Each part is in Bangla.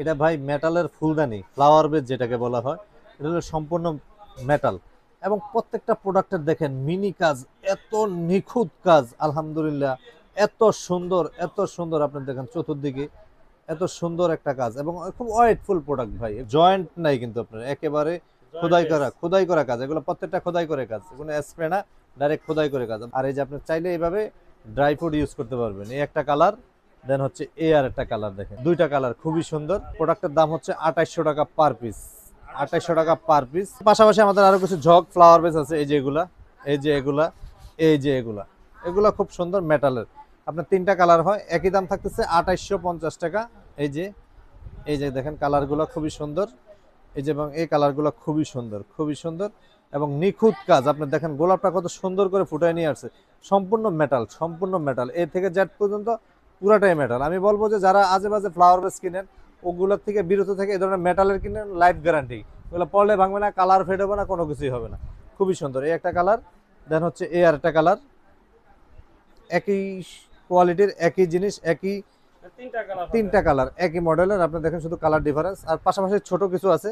এটা ভাই মেটালের ফুলদানি, ফ্লাওয়ার বেস যেটাকে বলা হয়। এটা হলো সম্পূর্ণ মেটাল এবং প্রত্যেকটা প্রোডাক্টের দেখেন মিনি কাজ, এত নিখুঁত কাজ আলহামদুলিল্লাহ। এত সুন্দর আপনি দেখেন চতুর্দিকে এত সুন্দর একটা কাজ এবং খুব ওয়েটফুল প্রোডাক্ট ভাই। জয়েন্ট নাই কিন্তু আপনার, একেবারে খোদাই করা কাজ। এগুলো প্রত্যেকটা খোদাই করে কাজ, কোনো স্প্রে না, ডাইরেক্ট খোদাই করে কাজ। আর এই যে আপনি চাইলে এইভাবে ড্রাই ফ্রুট ইউজ করতে পারবেন। এই একটা কালার, দেন হচ্ছে এ আর একটা কালার, দেখেন দুইটা কালার খুবই সুন্দর। প্রোডাক্টের দাম হচ্ছে 2800 টাকা পার পিস, 2800 টাকা পার পিস। পাশাপাশি আমাদের আরো কিছু ঝক ফ্লাওয়ার বেস আছে, এই যে এগুলা, এই যে এগুলা, এই যে এগুলা, এগুলা খুব সুন্দর মেটালের। আপনার তিনটা কালার হয়, একই দাম থাকতেছে 2850 টাকা। এই যে, এই যে দেখেন কালারগুলো খুবই সুন্দর, এই যে এবং এই কালারগুলো খুবই সুন্দর এবং নিখুঁত কাজ। আপনি দেখেন গোলাপটা কত সুন্দর করে ফুটায় নিয়ে আসছে। সম্পূর্ণ মেটাল, এ থেকে জেড পর্যন্ত পুরাটাই মেটাল। আমি বলবো যে যারা আজে বাজে ফ্লাওয়ার বেস কিনেন ওগুলোর থেকে বিরত থেকে এই ধরনের মেটালের কিনেন, লাইফ গ্যারান্টি। ওগুলো পড়লে ভাঙবে না, কালার ফেড হবে না, কোনো কিছুই হবে না। খুবই সুন্দর এই একটা কালার, দেন হচ্ছে এই আর একটা কালার। একই কোয়ালিটির, একই জিনিস, একই তিনটা কালার, একই মডেলের। আপনি দেখেন শুধু কালার ডিফারেন্স। আর পাশাপাশি ছোট কিছু আছে,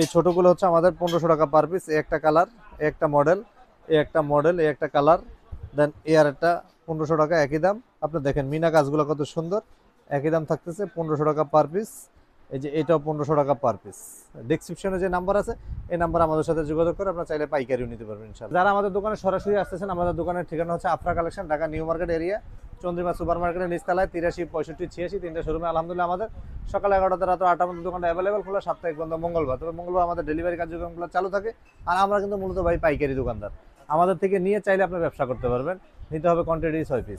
এই ছোটগুলো হচ্ছে আমাদের 1500 টাকা পার পিস। এই একটা কালার, এই একটা মডেল, এই একটা কালার, দেন এ আর একটা 1500 টাকা, একই দাম। আপনি দেখেন মিনা কাজগুলো কত সুন্দর, একই দাম থাকতেছে 1500 টাকা পার পিস। এই যে এটাও 1500 টাকা পার পিস। ডেসক্রিপশনে যে নাম্বার আছে এই নাম্বার আমাদের সাথে যোগাযোগ করে আপনারা চাইলে পাইকারিও নিতে পারবেন ইনশাআল্লাহ। যারা আমাদের দোকানে সরাসরি আসতেছেন, আমাদের দোকানের ঠিকানা হচ্ছে Afra collection, Dhaka new market area, Chandrima super মার্কেটের নিচতলায়, 83 65 86 তিনটা শোরুমে আলহামদুলিল্লাহ আমাদের সকাল 11টা রাত 8টা পর্যন্ত দোকানটা অ্যাভেলেবল খোলা, সাপ্তাহিক বন্ধ মঙ্গলবার। তবে মঙ্গলবার আমাদের ডেলিভারি কার্যক্রমগুলো চালু থাকে। আর আমরা কিন্তু মূলত ভাই পাইকারি দোকানদার, আমাদের থেকে নিয়ে চাইলে আপনি ব্যবসা করতে পারবেন। নিতে হবে কোয়ান্টিটি 6 পিস।